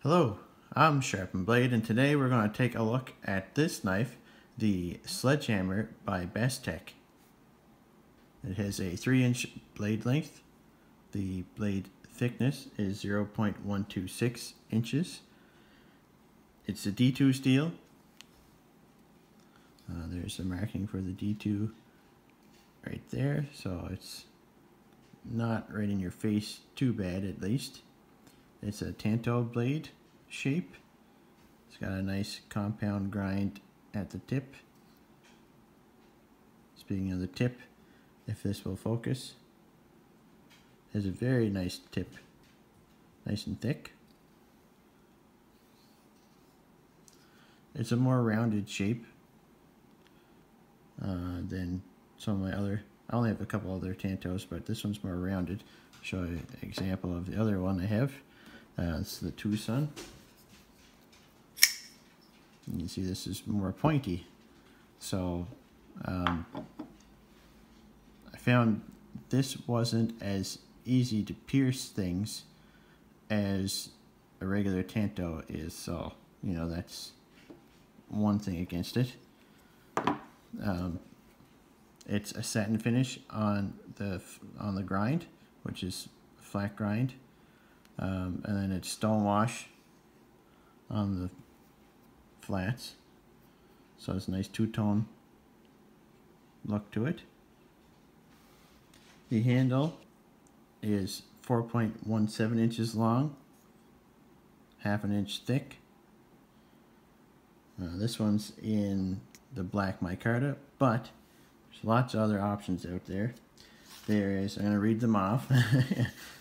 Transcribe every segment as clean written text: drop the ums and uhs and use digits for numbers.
Hello, I'm Sharpening Blade, and today we're going to take a look at this knife, the Sledgehammer by Bestech. It has a 3-inch blade length. The blade thickness is 0.126 inches. It's a D2 steel. There's a marking for the D2 right there, so it's not right in your face too bad at least. It's a tanto blade shape. It's got a nice compound grind at the tip. Speaking of the tip, if this will focus, it has a very nice tip, nice and thick. It's a more rounded shape than some of my other. I only have a couple other tantos, but this one's more rounded. I'll show you an example of the other one I have. It's the Tucson. You can see this is more pointy. So I found this wasn't as easy to pierce things as a regular tanto is. So, you know, that's one thing against it. It's a satin finish on the grind, which is flat grind. And then it's stone wash on the flats, so it's a nice two-tone look to it. The handle is 4.17 inches long, half an inch thick. This one's in the black micarta, but there's lots of other options out there. There is, I'm going to read them off.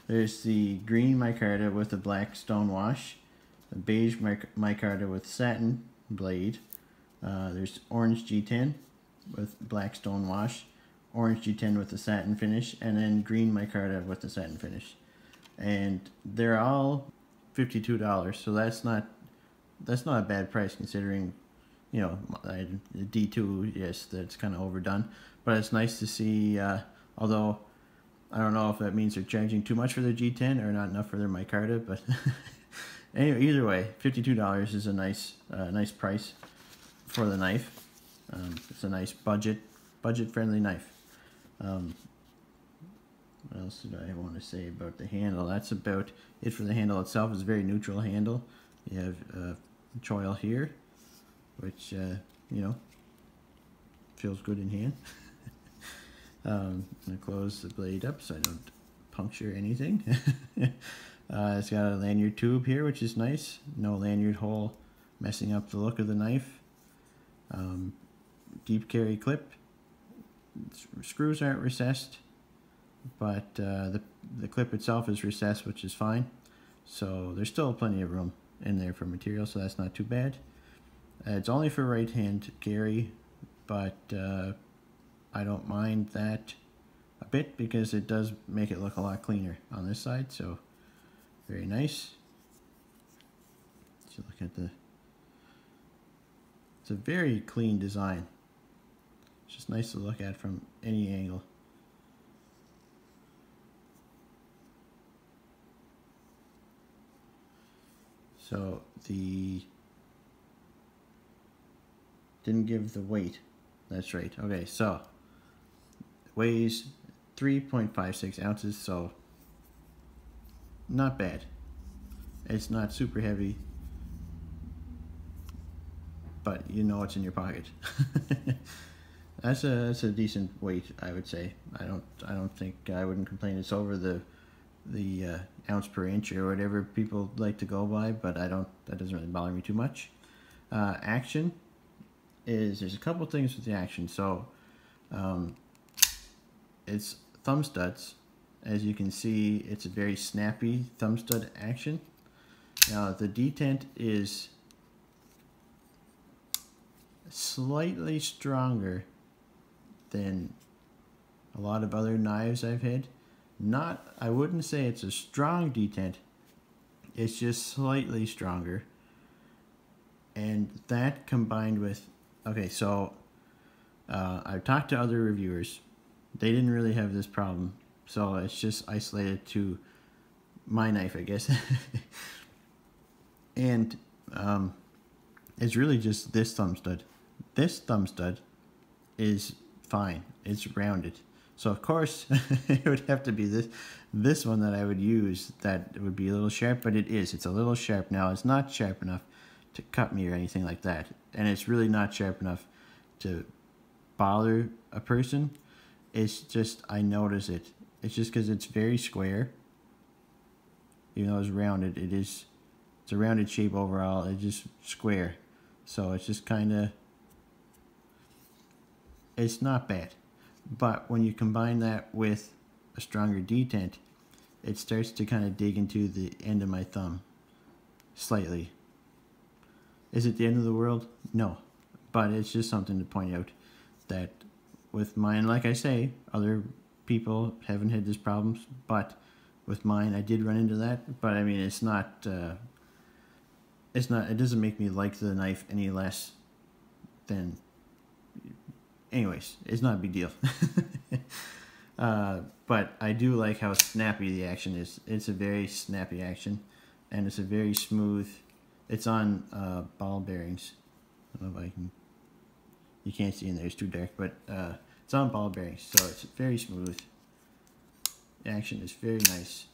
There's the green micarta with the black stone wash, the beige micarta with satin blade. There's orange G10 with black stone wash, orange G10 with the satin finish, and then green micarta with the satin finish. And they're all $52, so that's not a bad price considering, you know, the D2, yes, that's kind of overdone, but it's nice to see. Although I don't know if that means they're charging too much for their G10 or not enough for their micarta, but anyway, either way, $52 is a nice price for the knife. It's a nice budget-friendly knife. What else did I want to say about the handle? That's about it for the handle itself. It's a very neutral handle. You have choil here, which you know, feels good in hand. I'm going to close the blade up so I don't puncture anything. It's got a lanyard tube here, which is nice. No lanyard hole messing up the look of the knife. Deep carry clip. Screws aren't recessed, but the clip itself is recessed, which is fine. So there's still plenty of room in there for material, so that's not too bad. It's only for right hand carry, but I don't mind that a bit because it does make it look a lot cleaner on this side, so very nice. So look at it's a very clean design. It's just nice to look at from any angle. So didn't give the weight. That's right. Okay, so it weighs 3.56 ounces, so not bad. It's not super heavy, but you know it's in your pocket. That's a decent weight, I would say. I don't think I wouldn't complain. It's over the ounce per inch or whatever people like to go by, but that doesn't really bother me too much. Action is, there's a couple things with the action. So it's thumb studs. As you can see, it's a very snappy thumb stud action. Now the detent is slightly stronger than a lot of other knives I've had. I wouldn't say it's a strong detent, it's just slightly stronger. And that combined with, okay, so I've talked to other reviewers. They didn't really have this problem, so it's just isolated to my knife, I guess. And it's really just this thumb stud. This thumb stud is fine. It's rounded. So of course it would have to be this one that I would use that would be a little sharp, but it is. It's a little sharp now. It's not sharp enough to cut me or anything like that. And it's really not sharp enough to bother a person. It's just, I notice it. It's just because it's very square. Even though it's rounded, it's a rounded shape overall. It's just square. So it's just kind of, it's not bad. But when you combine that with a stronger detent, it starts to kind of dig into the end of my thumb slightly. Is it the end of the world? No. But it's just something to point out that with mine, like I say, other people haven't had this problem, but with mine I did run into that. But I mean, it doesn't make me like the knife any less than, anyways, it's not a big deal. But I do like how snappy the action is. It's a very snappy action, and it's a very smooth, it's on ball bearings. I don't know if I can, you can't see in there, it's too dark, but it's on ball bearings, so it's very smooth. The action is very nice.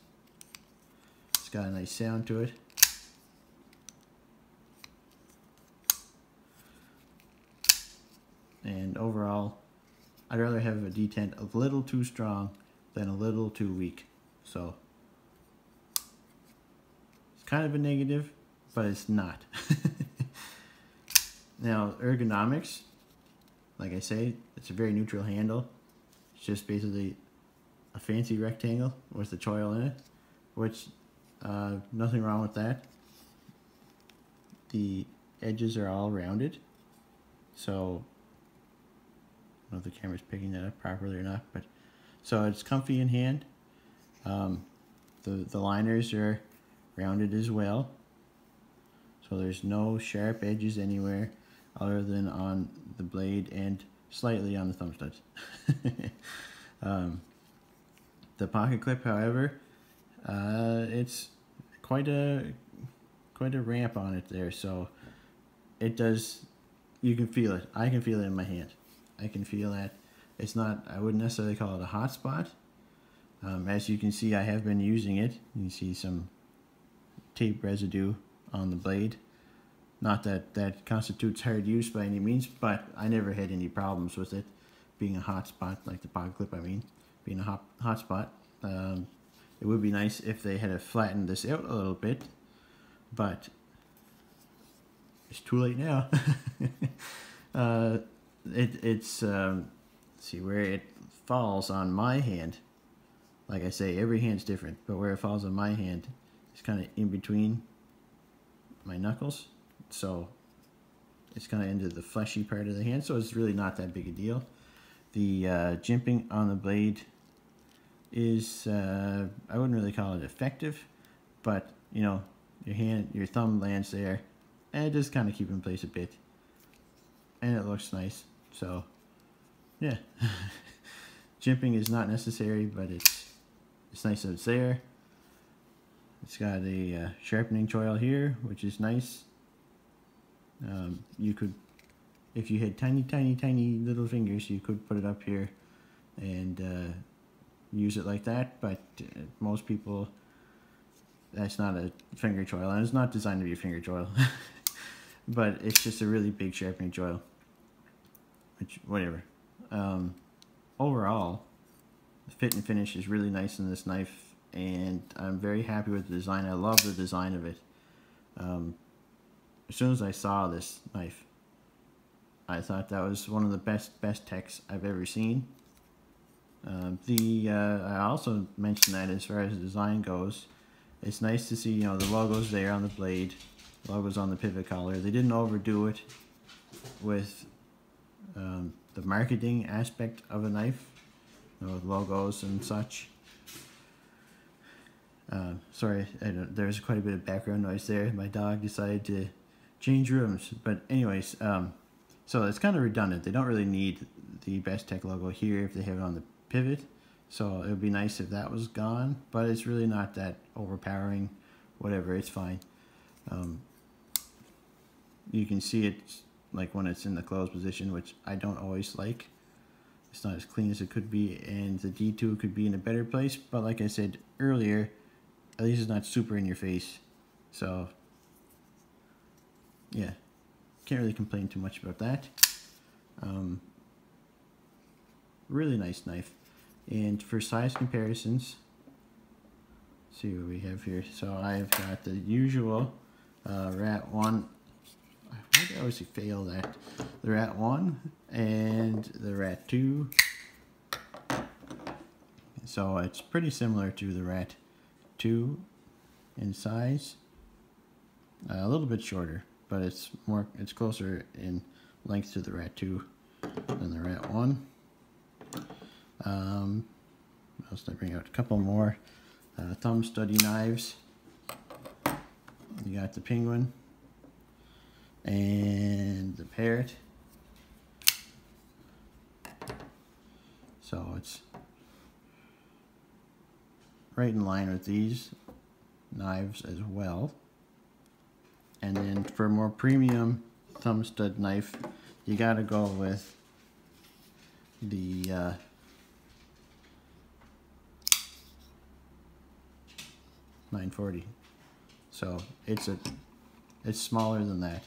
It's got a nice sound to it. And overall, I'd rather have a detent a little too strong than a little too weak. So it's kind of a negative, but it's not. Now, ergonomics, like I say, it's a very neutral handle. It's just basically a fancy rectangle with the choil in it, which nothing wrong with that. The edges are all rounded, so I don't know if the camera's picking that up properly or not, but so it's comfy in hand. The liners are rounded as well, so there's no sharp edges anywhere other than on the blade and slightly on the thumb studs. The pocket clip, however, it's quite a ramp on it there, so it does, you can feel it. I can feel it in my hand. I can feel that. It's not, I wouldn't necessarily call it a hot spot. As you can see, I have been using it. You can see some tape residue on the blade. Not that that constitutes hard use by any means, but I never had any problems with it being a hot spot, like the pocket clip, I mean, being a hot spot. It would be nice if they had flattened this out a little bit, but it's too late now. Let's see where it falls on my hand. Like I say, every hand's different, but where it falls on my hand is kind of in between my knuckles, so it's kind of into the fleshy part of the hand, so it's really not that big a deal. The jimping on the blade is, I wouldn't really call it effective, but you know, your thumb lands there, and it does kind of keep in place a bit, and it looks nice. So yeah, jimping is not necessary, but it's nice that it's there. It's got a sharpening choil here, which is nice. You could, if you had tiny little fingers, you could put it up here and use it like that, but most people, that's not a finger choil, and it's not designed to be a finger choil. But it's just a really big sharpening choil, which, whatever. Overall, the fit and finish is really nice in this knife, and I'm very happy with the design. I love the design of it. As soon as I saw this knife, I thought that was one of the best Bestechs I've ever seen. I also mentioned that as far as the design goes, it's nice to see, you know, the logos there on the blade, logos on the pivot collar. They didn't overdo it with the marketing aspect of a knife, you know, with logos and such. Sorry, there's quite a bit of background noise there. My dog decided to change rooms, but anyways, so it's kind of redundant. They don't really need the Bestech logo here if they have it on the pivot, so it would be nice if that was gone, but it's really not that overpowering. Whatever, it's fine. you can see it like when it's in the closed position, which I don't always like. It's not as clean as it could be, and the D2 could be in a better place, but like I said earlier, at least it's not super in your face. So yeah, can't really complain too much about that. Really nice knife. And for size comparisons, see what we have here. So I've got the usual Rat 1. Why do I always fail that? The Rat 1 and the Rat 2. So it's pretty similar to the Rat 2 in size. A little bit shorter, but it's closer in length to the Rat 2 than the Rat 1. What else did I bring out? A couple more thumb study knives. You got the Penguin and the Parrot. So it's right in line with these knives as well. And then for a more premium thumb stud knife, you gotta go with the .940. So it's smaller than that.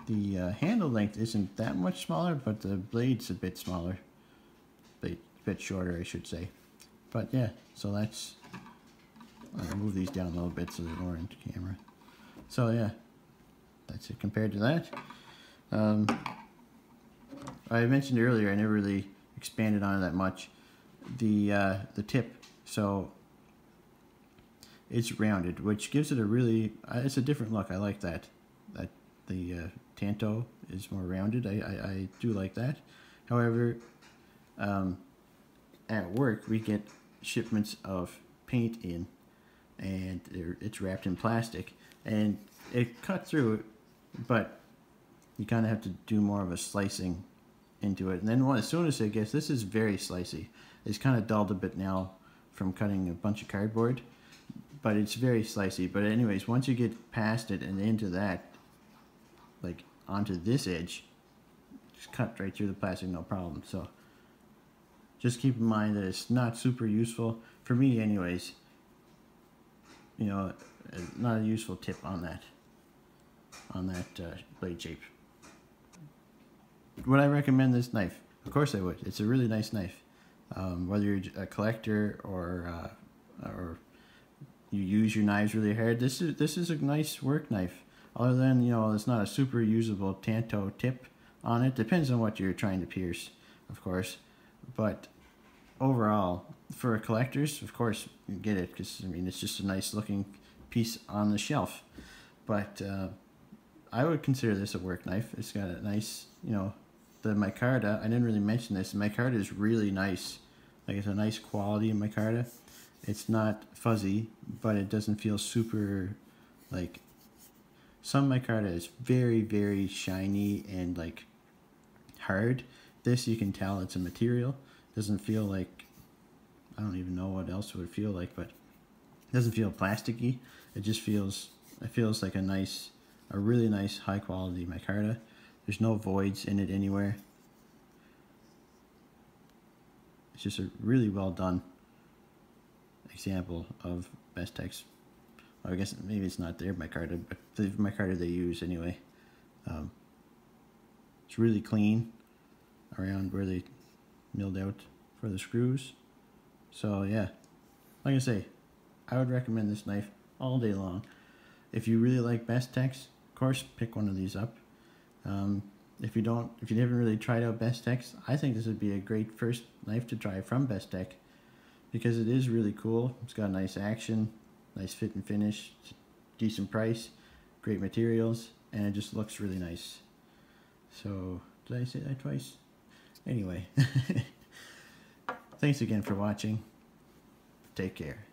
The handle length isn't that much smaller, but the blade's a bit smaller, bit shorter, I should say. But yeah, so that's. I'll move these down a little bit so they're more into camera. So yeah, that's it compared to that. I mentioned earlier, I never really expanded on it that much. The tip, so it's rounded, which gives it a really, it's a different look. I like that. That the Tanto is more rounded. I do like that. However, at work we get shipments of paint in, and it's wrapped in plastic, and it cut through it, but you kind of have to do more of a slicing into it. And then as soon as it gets, this is very slicey. It's kind of dulled a bit now from cutting a bunch of cardboard, but it's very slicey. But anyways, once you get past it and into that, like onto this edge, just cut right through the plastic, no problem. So just keep in mind that it's not super useful for me anyways. You know, not a useful tip on that blade shape. Would I recommend this knife? Of course I would. It's a really nice knife. Whether you're a collector or you use your knives really hard, this is a nice work knife. Other than, you know, it's not a super usable Tanto tip on it. Depends on what you're trying to pierce, of course. But overall, for collectors, of course, you get it, because I mean it's just a nice looking piece on the shelf. But I would consider this a work knife. It's got a nice, you know, the micarta. I didn't really mention this. The micarta is really nice. Like, it's a nice quality micarta. It's not fuzzy, but it doesn't feel super, like, some micarta is very, very shiny and like hard. This, you can tell it's a material. Doesn't feel like, I don't even know what else it would feel like, but it doesn't feel plasticky. It just feels, it feels like a really nice high quality micarta. There's no voids in it anywhere. It's just a really well done example of Bestech's. Well, I guess maybe it's not their micarta, but the micarta they use anyway. It's really clean around where they milled out for the screws. So yeah, like I say, I would recommend this knife all day long. If you really like Bestech's, of course, pick one of these up. If you haven't really tried out Bestech's, I think this would be a great first knife to try from Bestech, because it is really cool. It's got nice action, nice fit and finish, decent price, great materials, and it just looks really nice. So, did I say that twice? Anyway, thanks again for watching. Take care.